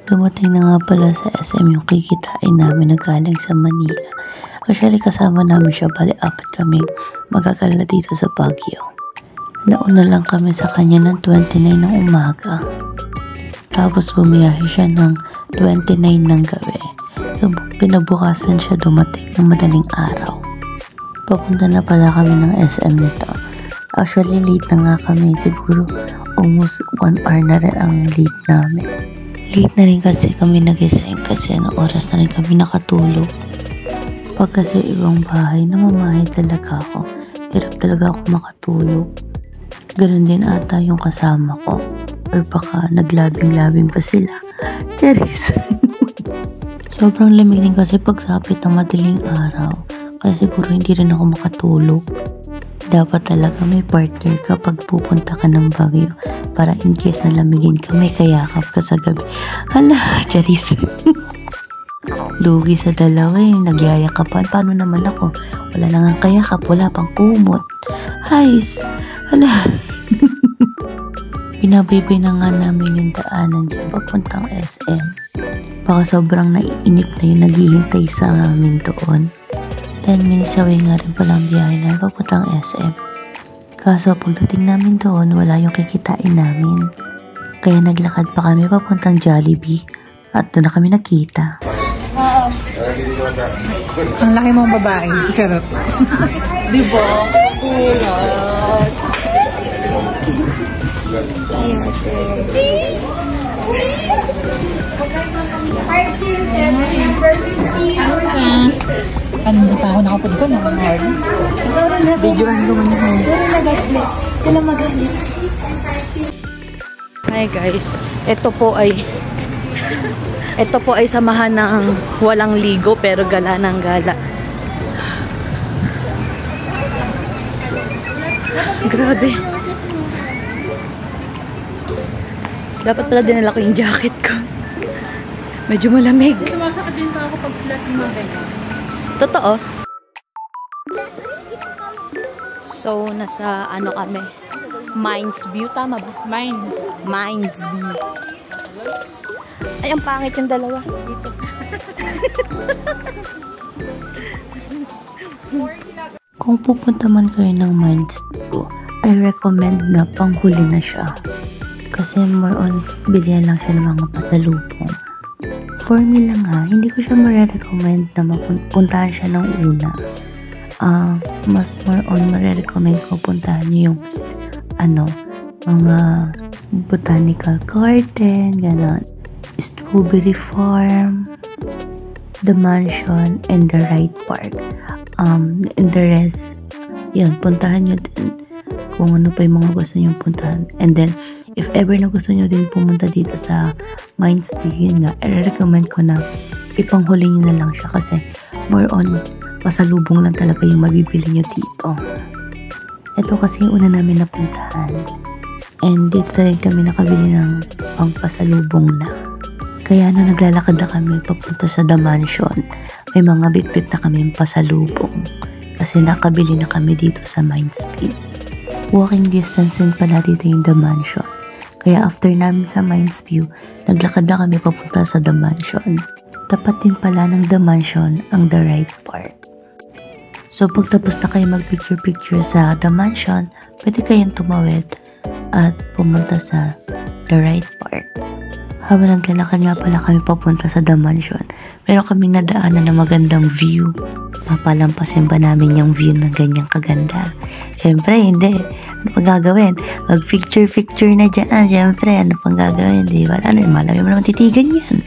Dumating na nga pala sa SM yung kikitain namin na galing sa Manila. Actually kasama namin siya, bali apat kami magkakala dito sa Baguio. Nauna lang kami sa kanya ng 29 ng umaga. Tapos bumiyahe siya ng 29 ng gabi. So pinabukasan siya dumating ng madaling araw. Papunta na pala kami ng SM nito. Actually late na nga kami, siguro almost 1 hour na rin ang late namin. Late na rin kasi kami nagising kasi anong oras na rin kami nakatulog. Pag kasi ibang bahay, namamahay talaga ako. Hirap talaga ako makatulog. Ganun din ata yung kasama ko. Or baka naglabing-labing pa sila. Charis! Sobrang lamig din kasi pagsapit ng madaling araw. Kaya siguro hindi rin ako makatulog. Dapat talaga may partner ka pag pupunta ka ng Baguio para in case na lamigin ka, may kayakap ka sa gabi. Hala, charis. Lugi sa dalawa eh, nagyayakapan. Paano naman ako? Wala na nga kayakap, wala pang kumot. Hays, hala. Pinabaybay na nga namin yung daanan dyan papuntang SM. Baka sobrang naiinip na yung naghihintay sa amin doon. 10 minutes away nga rin palang biyahe na papuntang SM. Kaso pagdating namin doon, wala yung kikitain namin. Kaya naglakad pa kami papuntang Jollibee at doon na kami nakita. Ang laki mong babae. Charot. Diba? Ulat. Ano hindi pa ako nakapunta na ng hard? Videoan ko muna kayo. Hi guys, ito po ay samahan ng walang ligo pero gala ng gala. Grabe. Dapat pala dinala ko yung jacket ko. Medyo malamig. Sumasakit din pa ako pag flat mo ganyan. Totoo. So, nasa ano kami? Mines View, tama ba? Mines View. Ay, ang pangit yung dalawa. Dito. Kung pupunta man kayo ng Mines View, I recommend na panghuli na siya. Kasi more on, bilihan lang siya ng mga pasalubong. For me lang ha, hindi ko siya marirecommend na mapuntahan siya ng una. Mas more on, marirecommend ko puntahan niyo yung mga botanical garden, gano'n. Strawberry farm, the mansion, and the ride park. And the rest, yun, puntahan nyo din kung ano pa yung mga gusto nyo puntahan. And then, if ever na gusto nyo din pumunta dito sa Mines View, yun nga, i-recommend ko na ipanghuli nyo na lang siya kasi more on, pasalubong lang talaga yung mabibili nyo dito. Ito kasi yung una namin napuntahan. And dito rin kami nakabili ng pangpasalubong na. Kaya naglalakad na kami papunta sa The Mansion. May mga bitbit na kami pasalubong. Kasi nakabili na kami dito sa Mines View. Walking distance din pala dito yung The Mansion. Kaya after namin sa Mines View, naglakad na kami papunta sa The Mansion. Tapat din pala ng The Mansion ang The Ride Park. So pagtapos na kayo mag-picture-picture sa The Mansion, pwede kayong tumawid at pumunta sa The Ride Park. Habang naglalakad nga pala kami papunta sa The Mansion, meron kaming nadaanan na magandang view. Papalampasin ba namin yung view na ganyang kaganda? Siyempre, hindi. Ano pang gagawin? Mag-picture-picture na dyan. Siyempre, ano pang gagawin? Di ba? Ano, malami mo naman titigan yan.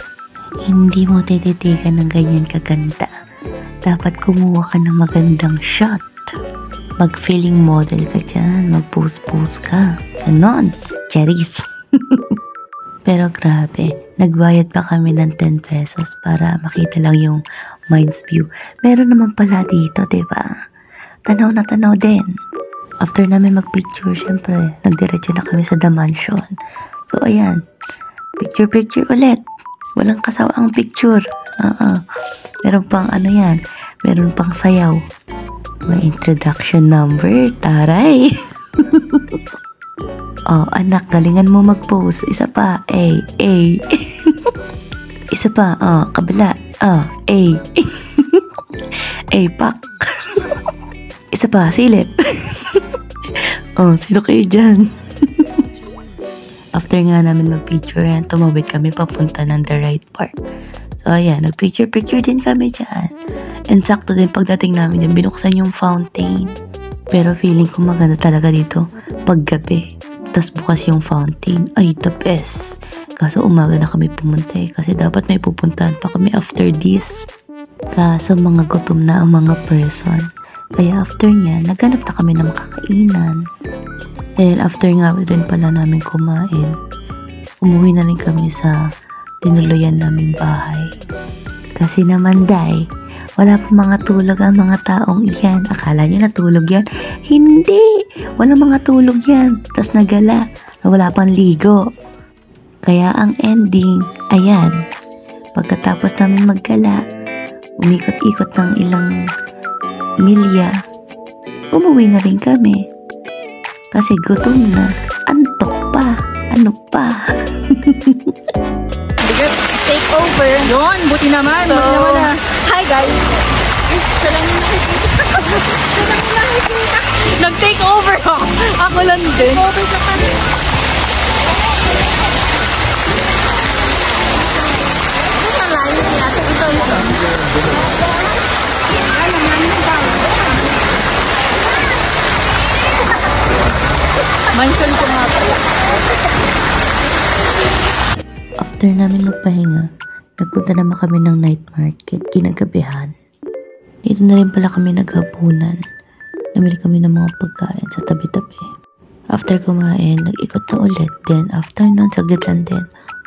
Hindi mo tititigan ng ganyan kaganda. Dapat kumuha ka ng magandang shot. Mag-feeling model ka dyan. Mag-pose-pose ka. Ganon. Charis. Pero grabe, nagbayad pa kami ng 10 pesos para makita lang yung Mines View. Meron naman pala dito, diba? Tanaw na tanaw din. After namin mag-picture, syempre, nagdiretso na kami sa The Mansion. So, ayan. Picture-picture ulit. Walang kasawaang picture. Meron pang yan. Meron pang sayaw. May introduction number. Taray! Oh, anak, galingan mo mag-pose. Isa pa. A. Isa pa, kabila. A. Pak. Isa pa, silip. Sino kayo dyan? After nga namin mag-picture yan, tumawid kami papunta ng The Right Park. So ayan, nag-picture din kami dyan. And sakto din pagdating namin dyan, binuksan yung fountain. Pero feeling ko maganda talaga dito paggabi. Tapos bukas yung fountain. Ay, the best. Kaso umaga na kami pumunta kasi dapat may pupuntahan pa kami after this. Kaso mga gutom na ang mga person. Kaya after niya, naghanap na kami ng makakainan. And after nga din pala namin kumain, umuwi na rin kami sa tinuluyan naming bahay. Kasi naman wala pa mga tulog ang mga taong iyan. Akala niya natulog yan? Hindi! Wala mga tulog yan. Tapos nagala na wala pang ligo. Kaya ang ending, ayan. Pagkatapos namin maggala, umikot-ikot ng ilang milya, umuwi na rin kami. Kasi gutom na. Antok pa. Ano pa? Take over. Yun, buti naman. So, buti naman hi guys. Nag-take over ako. Ako lang din. Mansion ko nga pala. After namin magpahinga, nagpunta naman kami ng night market, kinagabihan. Dito na rin pala kami naghapunan. Namili kami ng mga pagkain sa tabi-tabi. After kumain, nag-ikot na ulit. Then after nun, saglit lang din,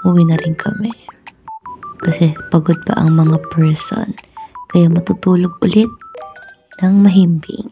uwi na rin kami. Kasi pagod pa ang mga person, kaya matutulog ulit ng mahimbing.